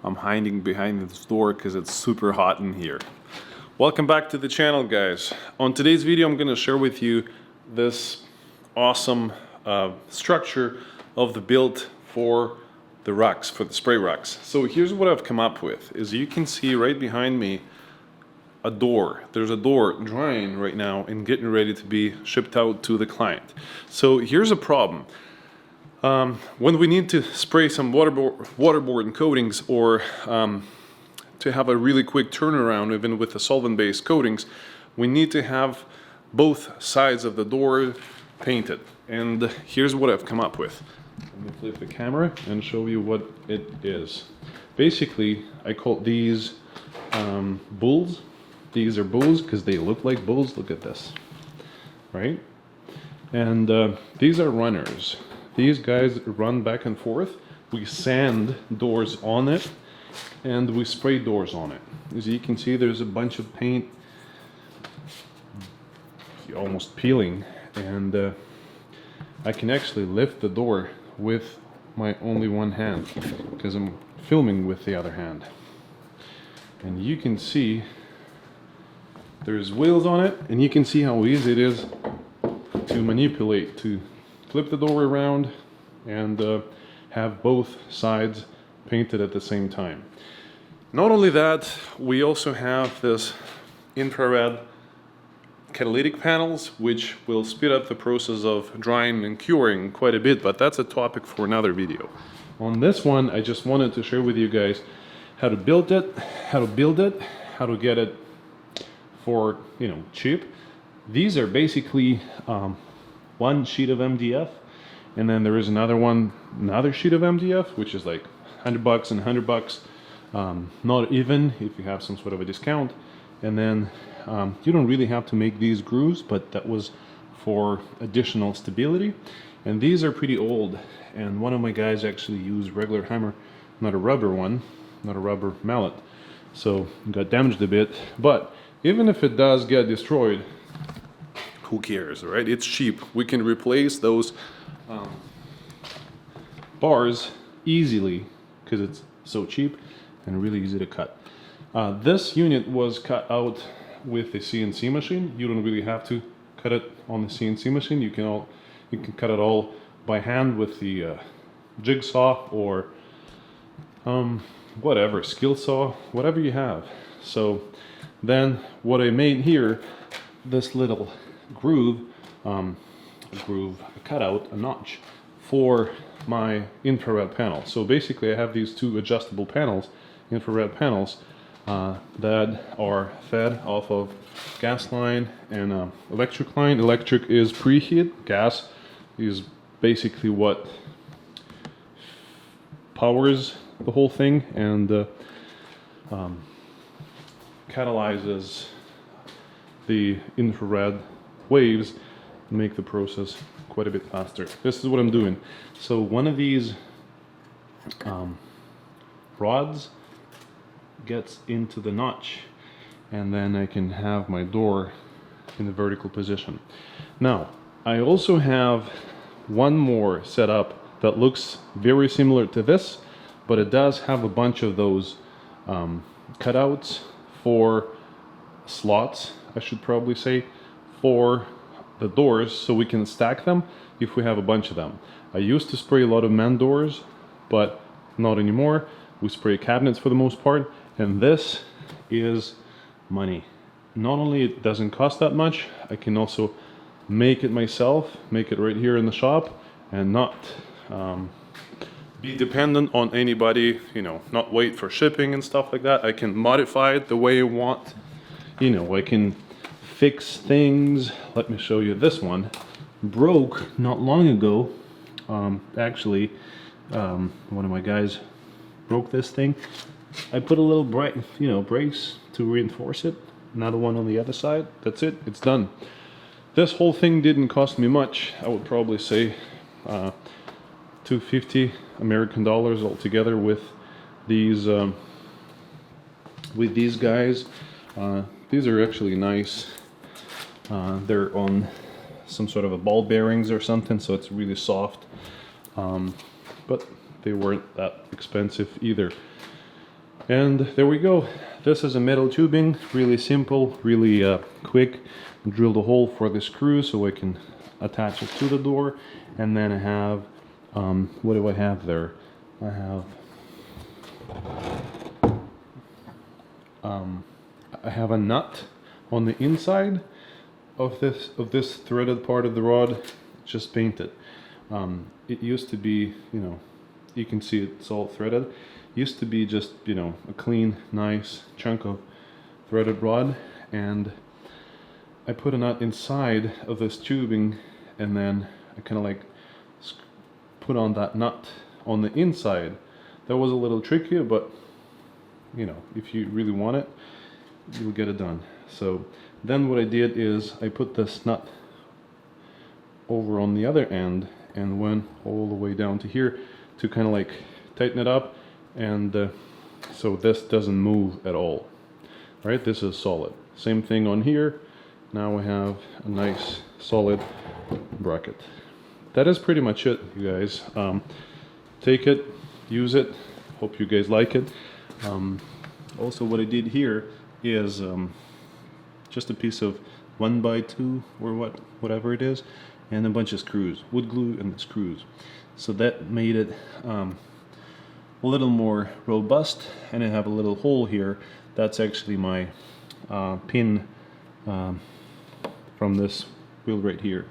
I'm hiding behind this door because it's super hot in here. Welcome back to the channel, guys. On today's video, I'm going to share with you this awesome structure of the build for the racks, for the spray racks. So here's what I've come up with. As you can see right behind me, a door. There's a door drying right now and getting ready to be shipped out to the client. So here's a problem. When we need to spray some waterborne coatings or to have a really quick turnaround, even with the solvent-based coatings, we need to have both sides of the door painted. And here's what I've come up with. Let me flip the camera and show you what it is. Basically, I call these bulls. These are bulls because they look like bulls. Look at this, right? And these are runners. These guys run back and forth. We sand doors on it and we spray doors on it. As you can see, there's a bunch of paint almost peeling, and I can actually lift the door with my only one hand because I'm filming with the other hand. And you can see there's wheels on it, and you can see how easy it is to manipulate, to flip the door around and have both sides painted at the same time. Not only that, we also have this infrared catalytic panels, which will speed up the process of drying and curing quite a bit, but that's a topic for another video. On this one, I just wanted to share with you guys how to build it, how to get it for, cheap. These are basically one sheet of MDF, and then there is another sheet of MDF, which is like $100 and $100, not even if you have some sort of a discount. And then you don't really have to make these grooves, but that was for additional stability. And these are pretty old, and one of my guys actually used regular hammer, not a rubber one, not a rubber mallet, so it got damaged a bit. But even if it does get destroyed, who cares, right? It's cheap. We can replace those bars easily because it's so cheap and really easy to cut. This unit was cut out with a CNC machine. You don't really have to cut it on the CNC machine. You can cut it all by hand with the jigsaw or whatever, skill saw, whatever you have. So then what I made here, this little groove, a cutout, a notch for my infrared panel. So basically I have these two adjustable panels, infrared panels, that are fed off of gas line and electric line. Electric is preheat, gas is basically what powers the whole thing and catalyzes the infrared waves and make the process quite a bit faster. This is what I'm doing. So one of these rods gets into the notch, and then I can have my door in the vertical position. Now, I also have one more setup that looks very similar to this, but it does have a bunch of those cutouts for slots, I should probably say, for the doors, so we can stack them if we have a bunch of them. I used to spray a lot of man doors, but not anymore. We spray cabinets for the most part, and this is money. Not only it doesn't cost that much, I can also make it myself, make it right here in the shop, and not be dependent on anybody, not wait for shipping and stuff like that. I can modify it the way I want. I can fix things. Let me show you this one. Broke not long ago. Actually, one of my guys broke this thing. I put a little brace to reinforce it. Another one on the other side. That's it. It's done. This whole thing didn't cost me much. I would probably say $250 American dollars altogether with these guys. These are actually nice. They're on some sort of a ball bearings or something, so it's really soft. But they weren't that expensive either. And there we go. This is a metal tubing, really simple, really quick. Drill the hole for the screw so I can attach it to the door. And then I have, what do I have there? I have a nut on the inside of this threaded part of the rod, just painted. It used to be, you know, you can see it's all threaded. It used to be just, you know, a clean, nice chunk of threaded rod, and I put a nut inside of this tubing, and then I kind of like put on that nut on the inside. That was a little tricky, but you know, if you really want it, you'll get it done. So then what I did is I put this nut over on the other end and went all the way down to here to kind of like tighten it up, and so this doesn't move at all. Right, this is solid. Same thing on here. Now we have a nice solid bracket. That is pretty much it, you guys. Take it, use it. Hope you guys like it. Also, what I did here is just a piece of 1x2 or whatever it is, and a bunch of screws, wood glue and screws. So that made it a little more robust, and I have a little hole here. That's actually my pin from this wheel right here.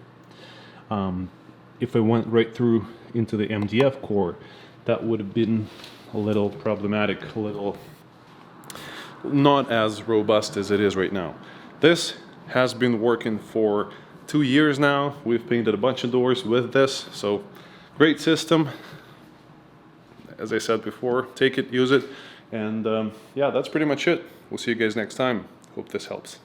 If I went right through into the MDF core, that would have been a little problematic, a little not as robust as it is right now. This has been working for 2 years now. We've painted a bunch of doors with this, so great system. As I said before, take it, use it, and yeah, that's pretty much it. We'll see you guys next time. Hope this helps.